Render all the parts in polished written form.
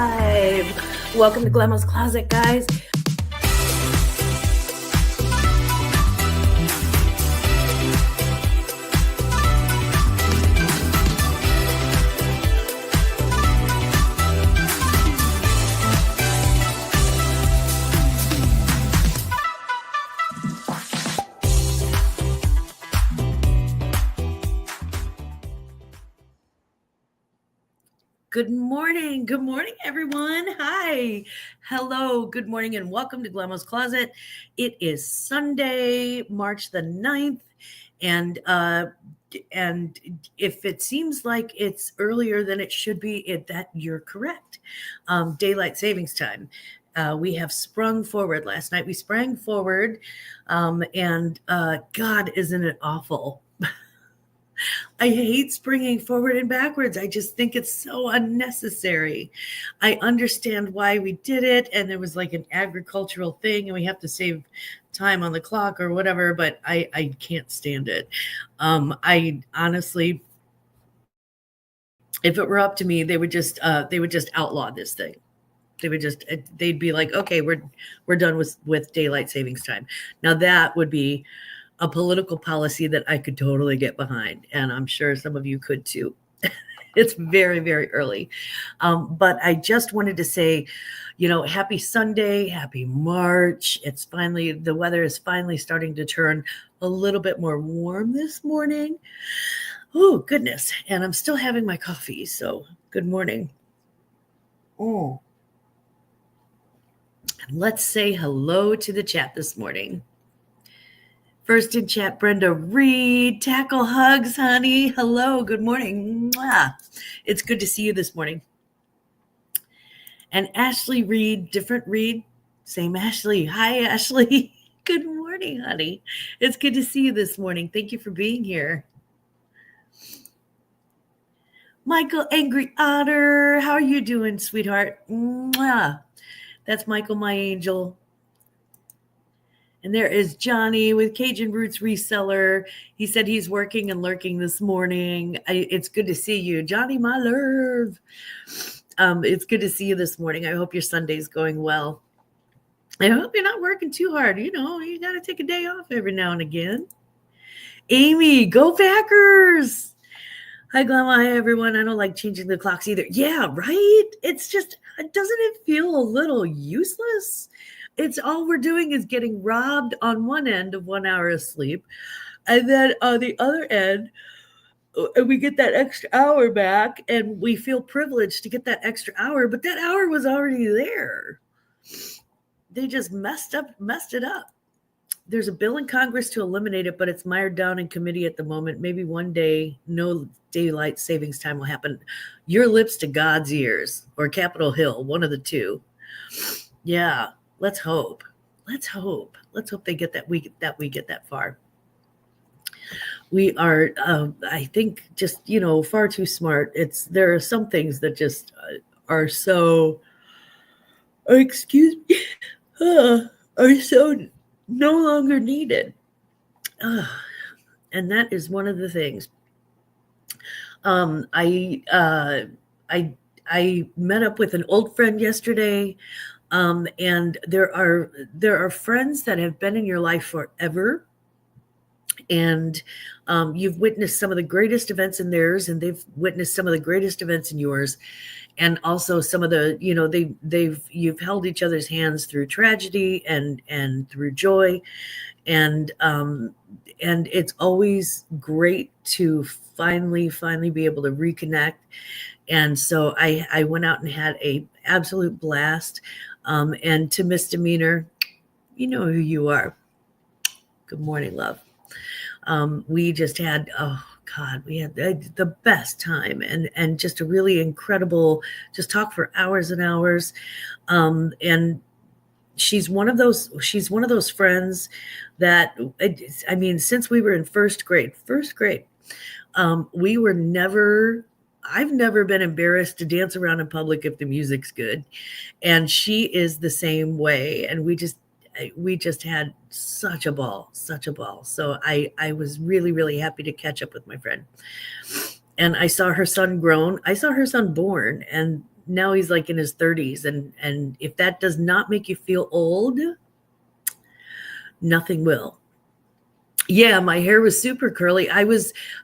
live. Welcome to Glammaz Closet, guys. Good morning. Good morning, everyone. Hi. Hello. Good morning and welcome to Glammaz Closet. It is Sunday, March the 9th. And if it seems like it's earlier than it should be, that you're correct. Daylight savings time. We have sprung forward. Last night we sprang forward. God, isn't it awful? I hate springing forward and backwards. I just think it's so unnecessary. I understand why we did it, and there was like an agricultural thing, and we have to save time on the clock or whatever, but I can't stand it. I honestly, if it were up to me, they would just outlaw this thing. They'd be like, okay, we're done with daylight savings time. Now that would be a political policy that I could totally get behind. And I'm sure some of you could too. It's very, very early. But I just wanted to say, happy Sunday, happy March. The weather is finally starting to turn a little bit more warm this morning. Oh, goodness. And I'm still having my coffee. So good morning. Oh. And let's say hello to the chat this morning. First in chat, Brenda Reed. Tackle hugs, honey. Hello. Good morning. Mwah. It's good to see you this morning. And Ashley Reed, different Reed, same Ashley. Hi, Ashley. Good morning, honey. It's good to see you this morning. Thank you for being here. Michael Angry Otter. How are you doing, sweetheart? Mwah. That's Michael, my angel. And there is Johnny with Cajun Roots Reseller. He said he's working and lurking this morning. It's good to see you, Johnny, my love. It's good to see you this morning. I hope your Sunday's going well. I hope you're not working too hard. You got to take a day off every now and again. Amy, go Packers. Hi, Glamma. Hi, everyone. I don't like changing the clocks either. Yeah, right? It's just, doesn't it feel a little useless? It's all we're doing is getting robbed on one end of 1 hour of sleep. And then on the other end, we get that extra hour back and we feel privileged to get that extra hour, but that hour was already there. They just messed it up. There's a bill in Congress to eliminate it, but it's mired down in committee at the moment. Maybe one day, no daylight savings time will happen. Your lips to God's ears or Capitol Hill, one of the two. Yeah. Let's hope. Let's hope they get that we get that far. We are, I think, just far too smart. There are some things that just are so, are so no longer needed, and that is one of the things. I met up with an old friend yesterday. And there are friends that have been in your life forever, and you've witnessed some of the greatest events in theirs, and they've witnessed some of the greatest events in yours, and also some of the you've held each other's hands through tragedy and through joy, and it's always great to finally be able to reconnect. And so I went out and had a absolute blast. And to Misdemeanor, you know who you are. Good morning, love. We just had, we had the best time and just a really incredible, just talk for hours and hours. And she's one of those friends that, since we were in first grade, I've never been embarrassed to dance around in public if the music's good. And she is the same way. And we just had such a ball. So I was really, really happy to catch up with my friend. And I saw her son grown. I saw her son born. And now he's like in his 30s, and if that does not make you feel old, nothing will. Yeah, my hair was super curly. I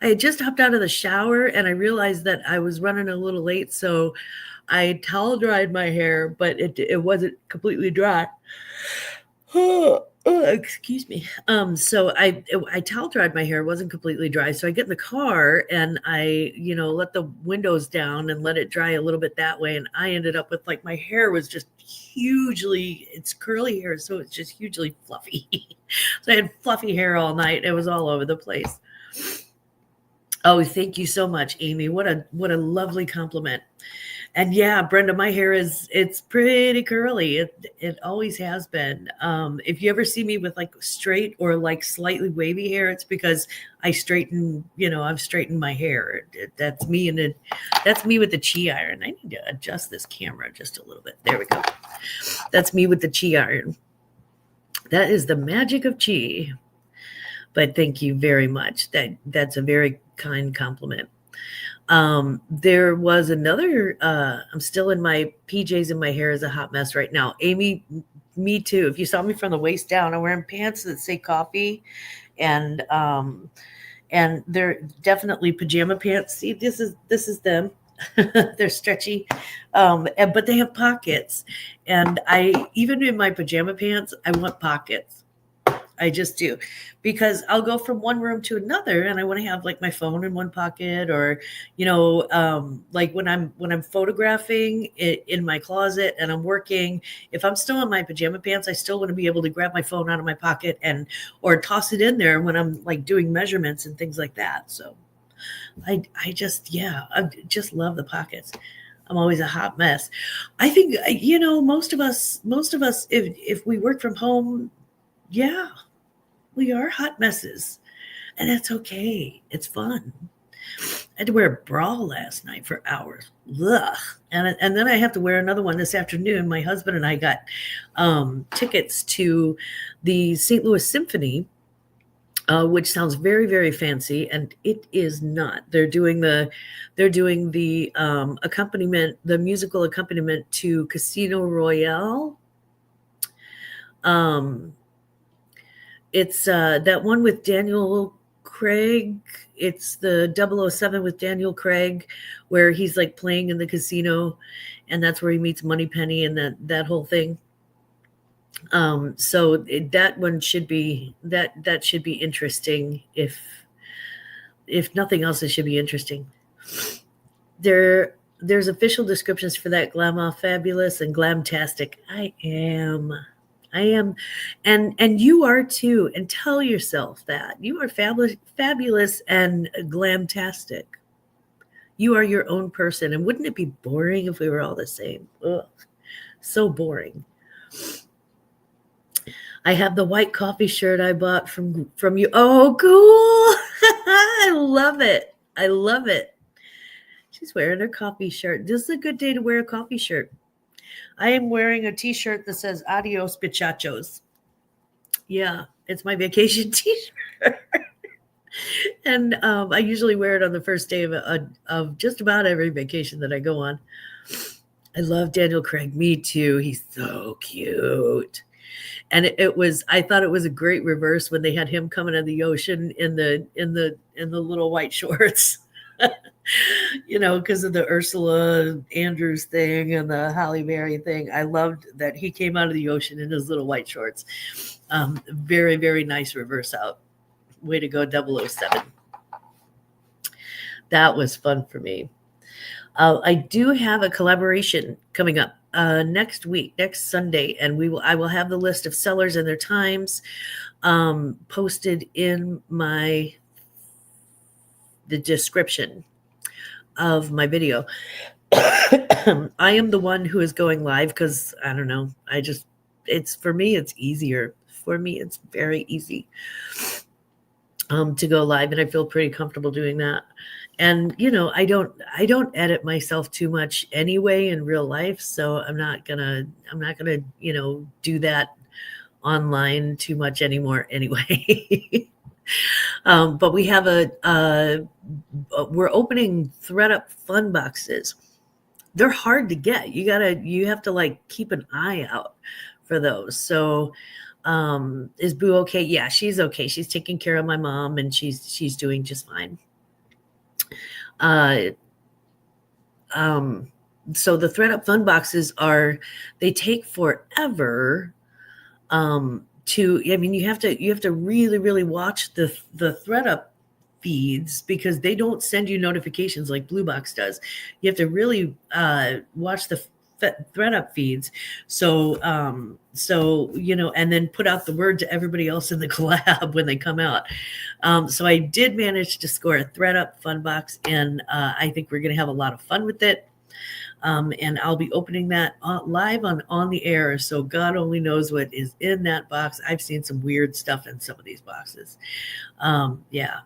had just hopped out of the shower and I realized that I was running a little late, so I towel dried my hair, but it wasn't completely dry. Excuse me. So I towel dried my hair, it wasn't completely dry. So I get in the car and I, let the windows down and let it dry a little bit that way. And I ended up with like my hair was just it's curly hair, so it's just hugely fluffy. So I had fluffy hair all night. It was all over the place. Oh, thank you so much, Amy. What a lovely compliment. And yeah, Brenda, my hair it's pretty curly. It always has been. If you ever see me with like straight or like slightly wavy hair, it's because I've straightened my hair. That's me, and that's me with the chi iron. I need to adjust this camera just a little bit. There we go. That's me with the chi iron. That is the magic of chi. But thank you very much. That's a very kind compliment. There was another, I'm still in my PJs and my hair is a hot mess right now. Amy, me too. If you saw me from the waist down, I'm wearing pants that say coffee, and they're definitely pajama pants. See, this is them. They're stretchy, but they have pockets. And even in my pajama pants, I want pockets. I just do, because I'll go from one room to another and I want to have like my phone in one pocket, or, like when I'm photographing in my closet and I'm working, if I'm still in my pajama pants, I still want to be able to grab my phone out of my pocket or toss it in there when I'm like doing measurements and things like that. So I just love the pockets. I'm always a hot mess. I think, most of us, if we work from home, yeah, we are hot messes, and that's okay. It's fun. I had to wear a bra last night for hours. Ugh. And then I have to wear another one this afternoon. My husband and I got tickets to the St. Louis Symphony, which sounds very, very fancy, and it is not. They're doing the accompaniment, the musical accompaniment to Casino Royale. It's that one with Daniel Craig. It's the 007 with Daniel Craig, where he's like playing in the casino, and that's where he meets Moneypenny and that whole thing. So that one should be that should be interesting. If nothing else, it should be interesting. There's official descriptions for that. Glamma, fabulous, and glamtastic. I am, and you are too. And tell yourself that you are fabulous, and glamtastic. You are your own person. And wouldn't it be boring if we were all the same? Ugh, so boring. I have the white coffee shirt I bought from you. Oh, cool. I love it. I love it. She's wearing her coffee shirt. This is a good day to wear a coffee shirt. I am wearing a t-shirt that says adios bichachos. Yeah, it's my vacation t-shirt. And I usually wear it on the first day of just about every vacation that I go on. I love Daniel Craig. Me too. He's so cute. And I thought it was a great reverse when they had him coming out of the ocean in the little white shorts. Because of the Ursula Andrews thing and the Halle Berry thing. I loved that he came out of the ocean in his little white shorts. Very, very nice reverse out. Way to go, 007. That was fun for me. I do have a collaboration coming up next week, next Sunday, and I will have the list of sellers and their times posted in the description of my video. I am the one who is going live because I don't know. For me, it's easier. For me, it's very easy to go live, and I feel pretty comfortable doing that. And I don't edit myself too much anyway in real life, so I'm not gonna do that online too much anymore anyway. But we have we're opening ThredUp fun boxes they're hard to get. You have to like keep an eye out for those. So is Boo okay? Yeah, she's okay. She's taking care of my mom and she's doing just fine. Uh so the thread up fun boxes they take forever you have to really really watch the thread up feeds because they don't send you notifications like Blue Box does. You have to really watch the thread up feeds. So and then put out the word to everybody else in the collab when they come out. So I did manage to score a thread up fun box, and I think we're going to have a lot of fun with it. And I'll be opening that live on the air. So God only knows what is in that box. I've seen some weird stuff in some of these boxes. Yeah.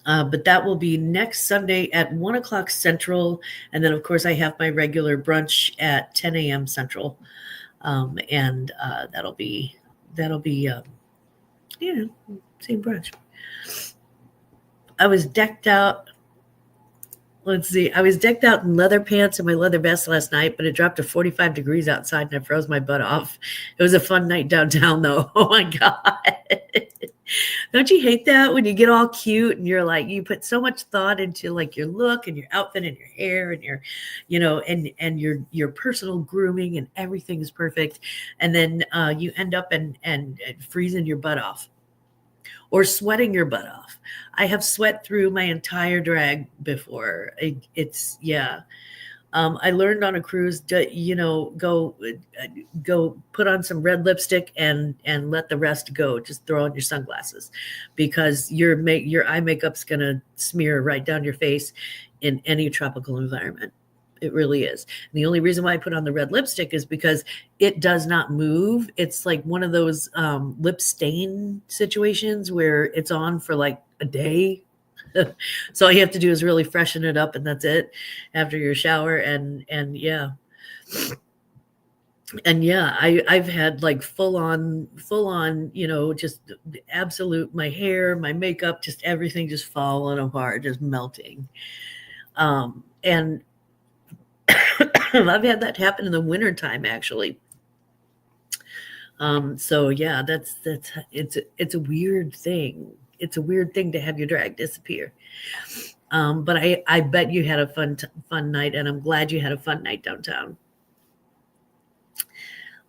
But that will be next Sunday at 1 o'clock Central. And then, of course, I have my regular brunch at 10 a.m. Central. And that'll be same brunch. I was decked out. Let's see. I was decked out in leather pants and my leather vest last night, but it dropped to 45 degrees outside and I froze my butt off. It was a fun night downtown, though. Oh, my God. Don't you hate that when you get all cute and you're like, you put so much thought into like your look and your outfit and your hair and your, and your personal grooming and everything is perfect. And then you end up and freezing your butt off or sweating your butt off. I have sweat through my entire drag before. I learned on a cruise to, go put on some red lipstick and let the rest go. Just throw on your sunglasses because your eye makeup's going to smear right down your face in any tropical environment. It really is. And the only reason why I put on the red lipstick is because it does not move. It's like one of those lip stain situations where it's on for like a day. So all you have to do is really freshen it up and that's it after your shower. And yeah. And yeah, I've had like full on, just absolute, my hair, my makeup, just everything just falling apart, just melting. And I've had that happen in the wintertime, actually. So yeah, it's a weird thing. It's a weird thing to have your drag disappear. But I bet you had a fun night, and I'm glad you had a fun night downtown.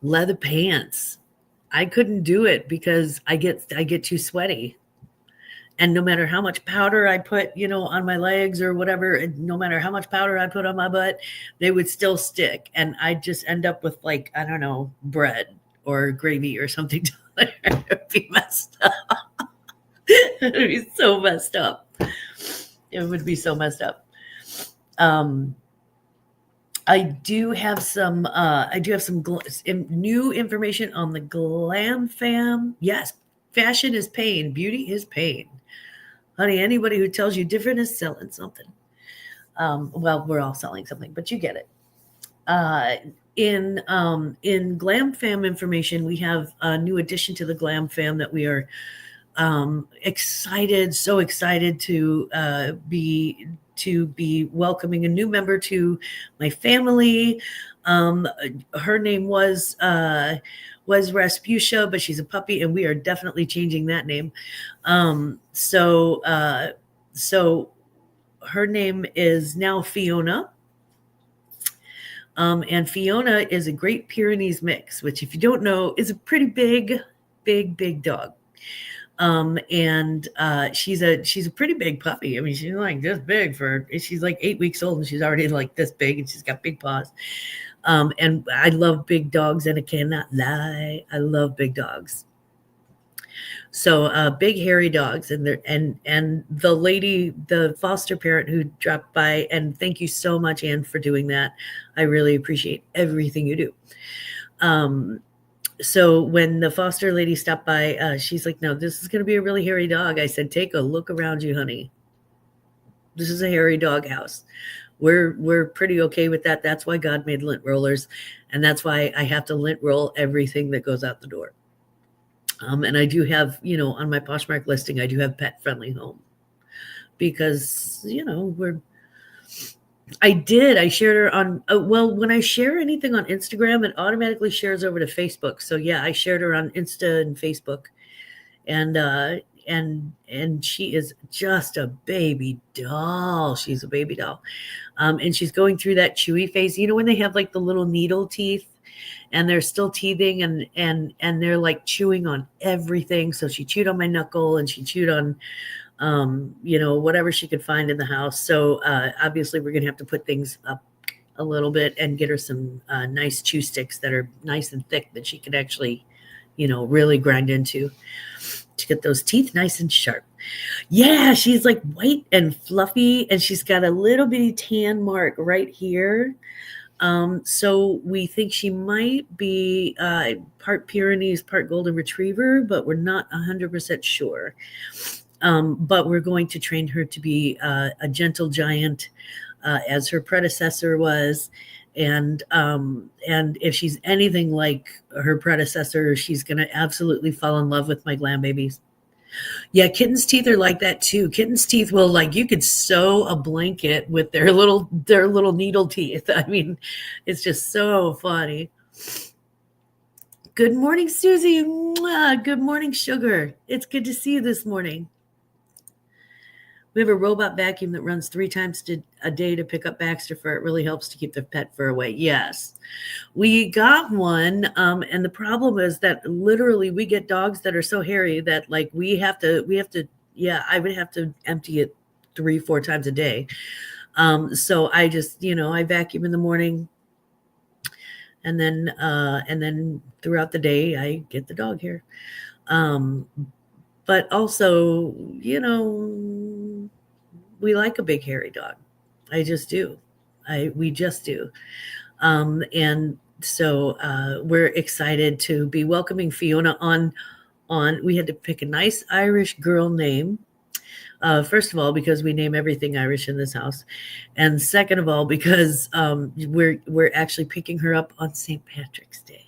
Leather pants. I couldn't do it because I get too sweaty. And no matter how much powder I put, on my legs or whatever, and no matter how much powder I put on my butt, they would still stick. And I'd just end up with like, I don't know, bread or gravy or something. It would be messed up. It would be so messed up. It would be so messed up. I do have some new information on the Glam fam. Yes, fashion is pain. Beauty is pain. Honey, anybody who tells you different is selling something. Well, we're all selling something, but you get it. In Glam fam information, we have a new addition to the Glam fam that we are so excited to be welcoming a new member to my family. Her name was Rasputia, but she's a puppy, and we are definitely changing that name. So her name is now Fiona. And Fiona is a Great Pyrenees mix, which, if you don't know, is a pretty big dog. And she's a pretty big puppy. I mean, she's like this big she's like 8 weeks old and she's already like this big and she's got big paws. And I love big dogs, and I cannot lie. I love big dogs. So big hairy dogs, and the lady, the foster parent who dropped by, and thank you so much, Anne, for doing that. I really appreciate everything you do. So when the foster lady stopped by, she's like, no, this is going to be a really hairy dog. I said, take a look around you, honey. This is a hairy dog house. We're pretty okay with that. That's why God made lint rollers. And that's why I have to lint roll everything that goes out the door. And I do have, on my Poshmark listing, I do have pet friendly home because, I did. I shared her on, well, when I share anything on Instagram, it automatically shares over to Facebook. So yeah, I shared her on Insta and Facebook, and she is just a baby doll. She's a baby doll. And she's going through that chewy phase. You know, when they have like the little needle teeth and they're still teething, and they're like chewing on everything. So she chewed on my knuckle, and she chewed on whatever she could find in the house. So obviously we're going to have to put things up a little bit and get her some nice chew sticks that are nice and thick that she can actually, really grind into to get those teeth nice and sharp. Yeah, she's like white and fluffy, and she's got a little bitty tan mark right here. So we think she might be part Pyrenees, part Golden Retriever, but we're not 100% sure. But we're going to train her to be a gentle giant, as her predecessor was. And if she's anything like her predecessor, she's going to absolutely fall in love with my glam babies. Yeah, kittens' teeth are like that too. Kittens' teeth will, like, you could sew a blanket with their little needle teeth. I mean, it's just so funny. Good morning, Susie. Mwah. Good morning, Sugar. It's good to see you this morning. We have a robot vacuum that runs 3 times a day to pick up Baxter fur. It really helps to keep the pet fur away. Yes, we got one, and the problem is that literally we get dogs that are so hairy that, like, we have to. Yeah, I would have to empty it 3-4 times a day. So I just, I vacuum in the morning, and then throughout the day I get the dog hair. But also, we like a big hairy dog. I just do. We just do. And so we're excited to be welcoming Fiona on. We had to pick a nice Irish girl name. First of all, because we name everything Irish in this house, and second of all, because we're actually picking her up on St. Patrick's Day.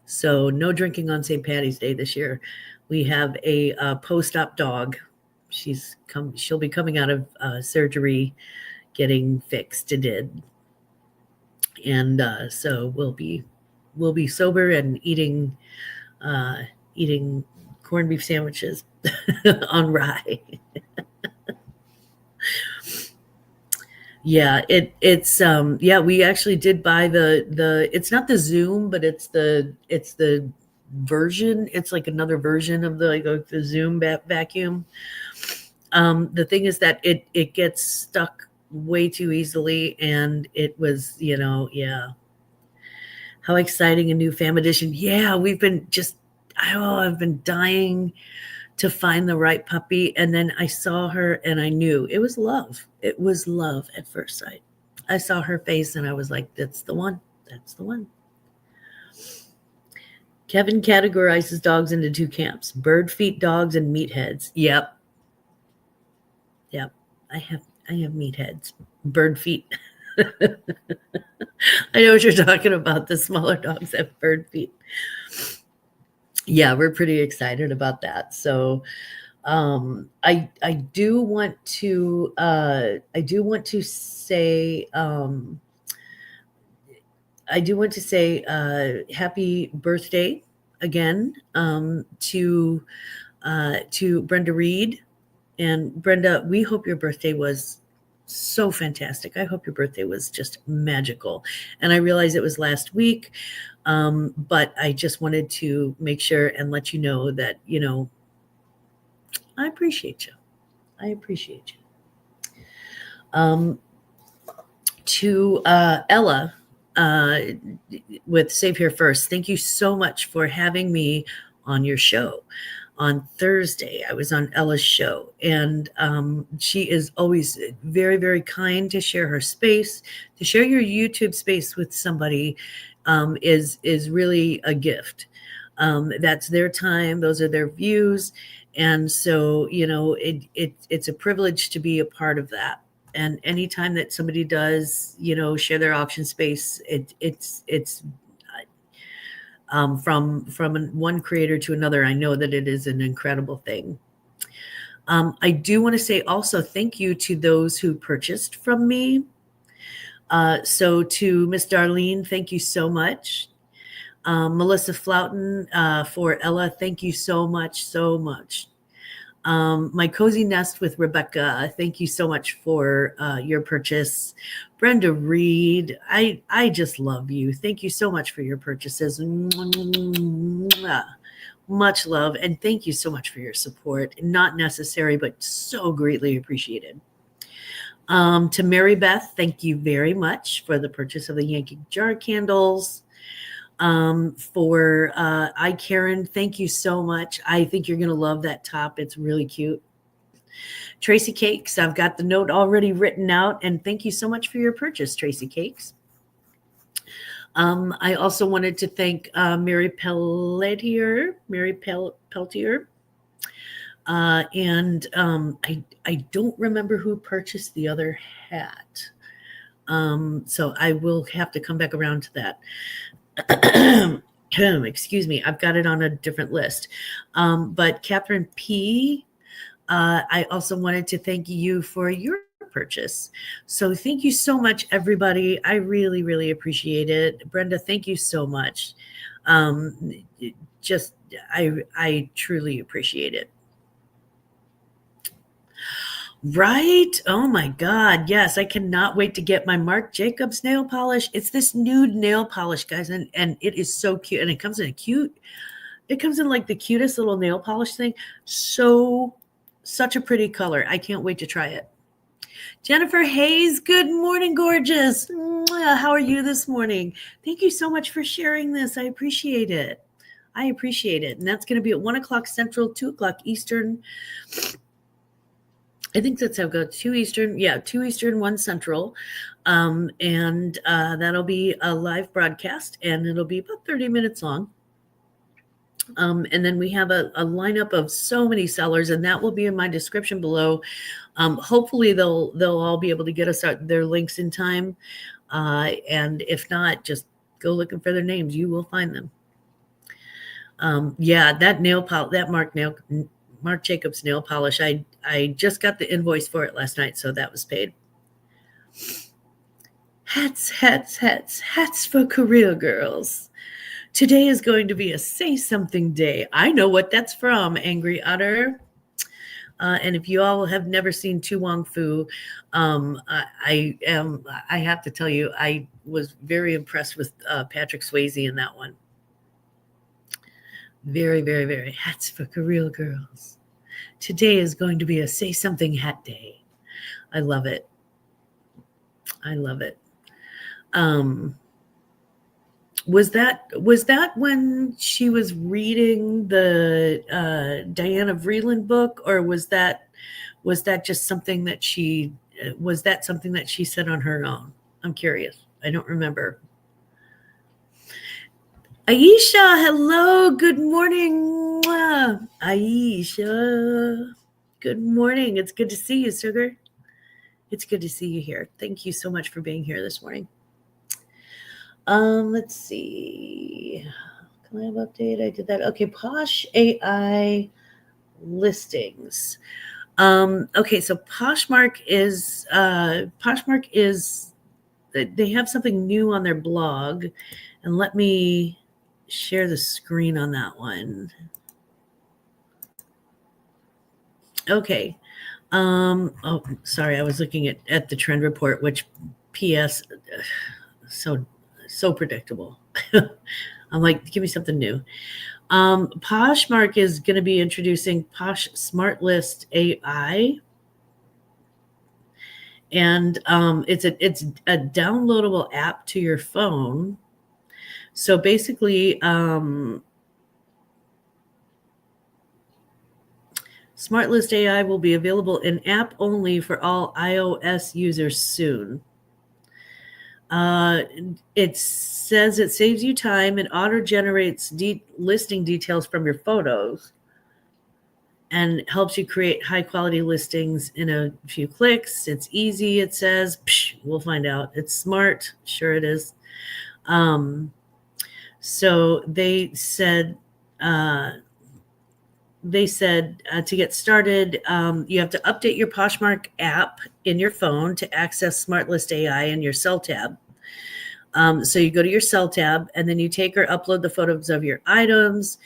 So no drinking on St. Patty's Day this year. We have a post-op dog. She'll be coming out of surgery, getting fixed. It did, and so we'll be sober and eating corned beef sandwiches on rye. Yeah, it's we actually did buy the it's not the Zoom, but it's the version. It's like another version of the Zoom vacuum. The thing is that it gets stuck way too easily, and it was, how exciting, a new fam edition. Yeah, I've been dying to find the right puppy. And then I saw her and I knew it was love. It was love at first sight. I saw her face and I was like, that's the one. That's the one. Kevin categorizes dogs into 2 camps: bird feet dogs and meatheads. Yep. I have meatheads, bird feet. I know what you're talking about. The smaller dogs have bird feet. Yeah, we're pretty excited about that. So I do want to say happy birthday again to Brenda Reed. And Brenda, we hope your birthday was so fantastic. I hope your birthday was just magical. And I realize it was last week, but I just wanted to make sure and let you know that, I appreciate you. I appreciate you. To Ella with Save Here First, thank you so much for having me on your show. On Thursday, I was on Ella's show, and she is always very, very kind to share her space. To share your YouTube space with somebody is really a gift. That's their time; those are their views, and so it's a privilege to be a part of that. And anytime that somebody does, share their auction space, it's from one creator to another, I know that it is an incredible thing. I do want to say also thank you to those who purchased from me. So to Miss Darlene, thank you so much. Melissa Floughton, for Ella, thank you so much, so much. My Cozy Nest with Rebecca, thank you so much for your purchase. Brenda Reed, I just love you. Thank you so much for your purchases. Much love, and thank you so much for your support. Not necessary, but so greatly appreciated. To Mary Beth, thank you very much for the purchase of the Yankee Jar candles. For Karen, thank you so much. I think you're going to love that top. It's really cute. Tracy Cakes, I've got the note already written out, and thank you so much for your purchase, Tracy Cakes. I also wanted to thank Mary Pelletier, and I don't remember who purchased the other hat. So I will have to come back around to that. Excuse me, I've got it on a different list. But Catherine P., I also wanted to thank you for your purchase. So thank you so much, everybody. I really, really appreciate it. Brenda, thank you so much. I truly appreciate it. Right? Oh my God. Yes. I cannot wait to get my Marc Jacobs nail polish. It's this nude nail polish, guys. And it is so cute. And it comes in like the cutest little nail polish thing. Such a pretty color. I can't wait to try it. Jennifer Hayes, good morning, gorgeous. How are you this morning? Thank you so much for sharing this. I appreciate it. And that's going to be at 1 o'clock Central, 2 o'clock Eastern. I think that's how it goes. 2 Eastern. Yeah, 2 Eastern, 1 Central. And that'll be a live broadcast, and it'll be about 30 minutes long. And then we have a lineup of so many sellers, and that will be in my description below. Hopefully they'll all be able to get us their links in time. And if not, just go looking for their names. You will find them. Yeah, that nail polish, that Marc Jacobs nail polish. I just got the invoice for it last night, so that was paid. Hats for career girls. Today is going to be a say something day. I know what that's from, Angry Otter. And if you all have never seen Tu Wong Fu, I have to tell you, I was very impressed with Patrick Swayze in that one. Very, very, very. Hats for career girls. Today is going to be a say something hat day. I love it. Was that when she was reading the Diana Vreeland book, or was that just something that she said on her own? I'm curious. I don't remember. Aisha, hello. Good morning. Aisha, good morning. It's good to see you, sugar. It's good to see you here. Thank you so much for being here this morning. Let's see. Glam update. I did that. Okay, Posh AI listings. Okay, so Poshmark is they have something new on their blog, and let me share the screen on that one. Okay. Oh, sorry. I was looking at the trend report, which PS, so predictable. I'm like, give me something new. Poshmark is going to be introducing Posh Smart List AI. And it's a downloadable app to your phone. So basically, Smart List AI will be available in app only for all iOS users soon. It says it saves you time and auto-generates listing details from your photos and helps you create high-quality listings in a few clicks. It's easy, it says. We'll find out. It's smart. Sure it is. So they said they said to get started, you have to update your Poshmark app in your phone to access Smart List AI in your Sell tab. So you go to your Sell tab, and then you take or upload the photos of your items,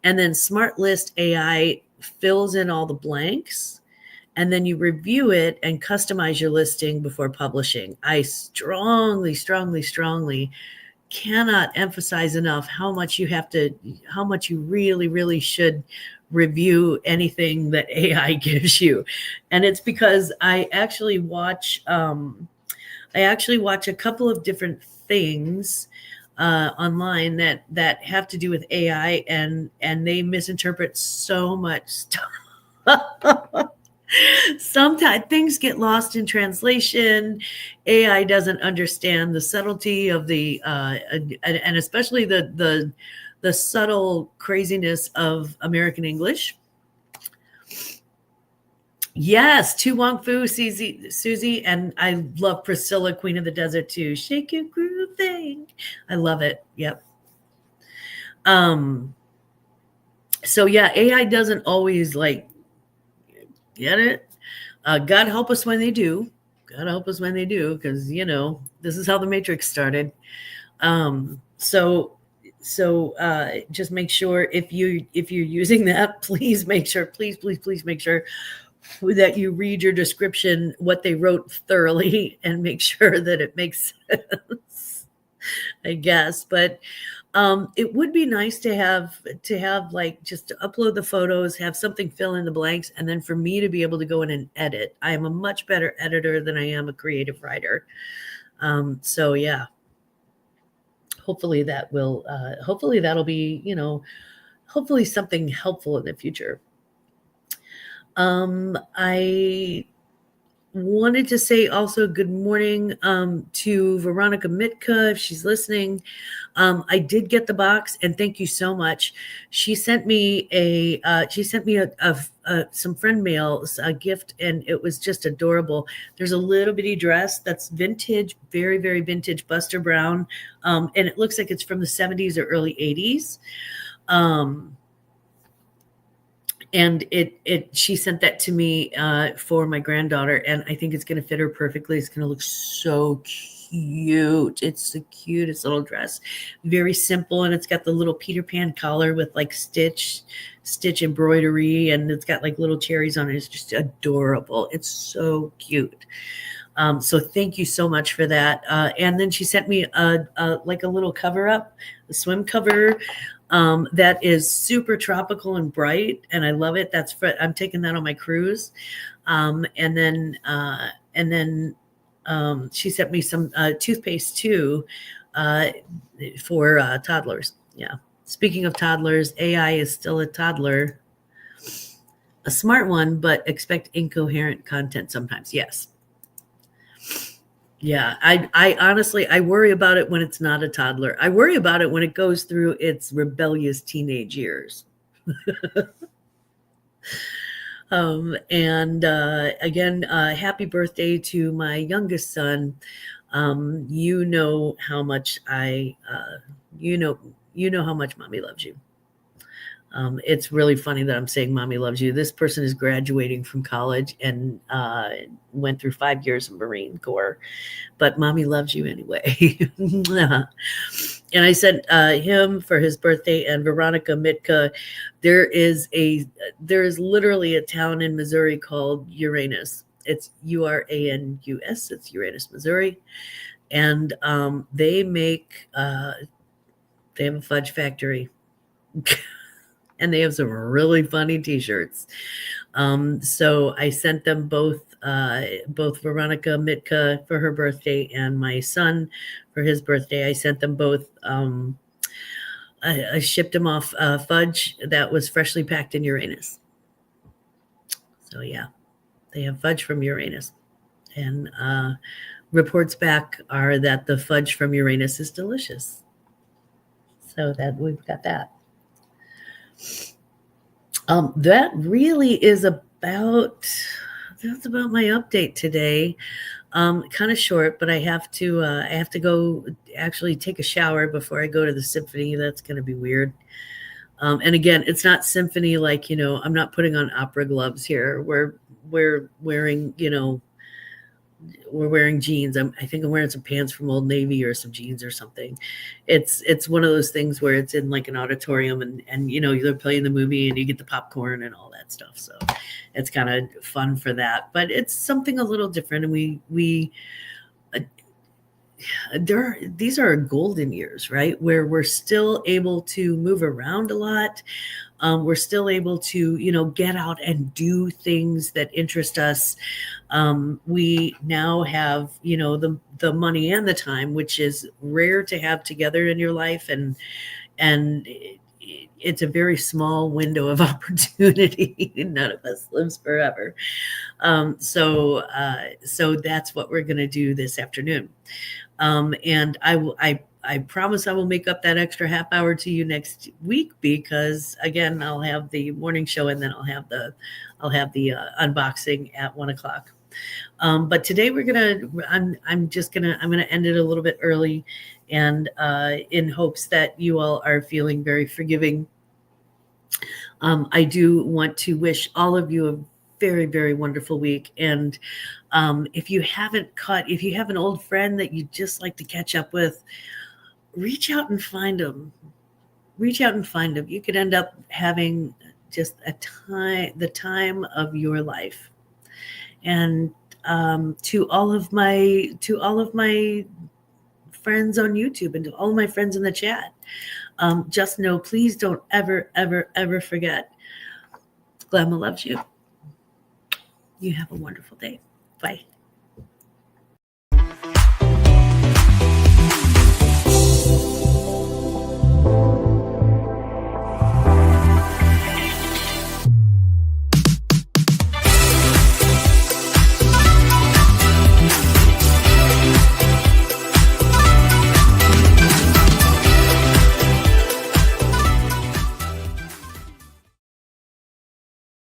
and then Smart List AI fills in all the blanks, and then you review it and customize your listing before publishing. I strongly, strongly, strongly cannot emphasize enough how much you really, really should review anything that AI gives you. And it's because I actually watch a couple of different things online that have to do with AI, and they misinterpret so much stuff. Sometimes things get lost in translation. AI doesn't understand the subtlety of the and especially the subtle craziness of American English. Yes, Tu Wong Fu, Susie, and I love Priscilla, Queen of the Desert too. Shake your groove thing. I love it. Yep. So yeah, AI doesn't always like get it. God help us when they do. God help us when they do, because this is how the Matrix started. So just make sure if you're using that, please make sure, please make sure that you read your description, what they wrote thoroughly, and make sure that it makes sense, I guess. But it would be nice to have like just to upload the photos, have something fill in the blanks, and then for me to be able to go in and edit. I am a much better editor than I am a creative writer. So yeah, hopefully that'll be, hopefully something helpful in the future. I wanted to say also good morning to Veronica Mitka, if she's listening. I did get the box, and thank you so much. She sent me some friend mail, a gift, and it was just adorable. There's a little bitty dress that's vintage, very, very vintage Buster Brown, and it looks like it's from the 70s or early 80s. And she sent that to me for my granddaughter, and I think it's going to fit her perfectly. It's going to look so cute. It's the cutest little dress, very simple, and it's got the little Peter Pan collar with like stitch embroidery, and it's got like little cherries on it. It's just adorable. It's so cute. So thank you so much for that. And then she sent me like a little cover up, a swim cover. That is super tropical and bright, and I love it. I'm taking that on my cruise. And then she sent me some toothpaste too for toddlers. Yeah. Speaking of toddlers, AI is still a toddler, a smart one, but expect incoherent content sometimes. Yes. Yeah, I honestly, I worry about it when it's not a toddler. I worry about it when it goes through its rebellious teenage years. And again, happy birthday to my youngest son. You know how much you know how much mommy loves you. It's really funny that I'm saying mommy loves you. This person is graduating from college and went through 5 years of Marine Corps, but mommy loves you anyway. And I sent him for his birthday, and Veronica Mitka. There is literally a town in Missouri called Uranus. It's Uranus. It's Uranus, Missouri. And they have a fudge factory. And they have some really funny t-shirts. So I sent them both Veronica Mitka for her birthday and my son for his birthday. I sent them both. I shipped them off fudge that was freshly packed in Uranus. So yeah, they have fudge from Uranus, and reports back are that the fudge from Uranus is delicious. So that we've got that. That really is that's about my update today. Kind of short, but I have to go actually take a shower before I go to the symphony. That's going to be weird. And again, it's not symphony, like, I'm not putting on opera gloves here. We're wearing, we're wearing jeans. I think I'm wearing some pants from Old Navy or some jeans or something. It's one of those things where it's in like an auditorium, and you're playing the movie and you get the popcorn and all that stuff. So it's kind of fun for that, but it's something a little different. And we these are golden years, right? Where we're still able to move around a lot. We're still able to, get out and do things that interest us. We now have, the money and the time, which is rare to have together in your life. And it's a very small window of opportunity. None of us lives forever. So that's what we're going to do this afternoon. And I promise I will make up that extra half hour to you next week, because again, I'll have the morning show and then I'll have the unboxing at 1:00. But today I'm gonna end it a little bit early, and in hopes that you all are feeling very forgiving. I do want to wish all of you a very, very wonderful week. And if you have an old friend that you'd just like to catch up with, reach out and find them. You could end up having just the time of your life. And to all of my friends on YouTube, and to all of my friends in the chat, just know, please don't ever, ever, ever forget, Glamma loves you. You have a wonderful day. Bye.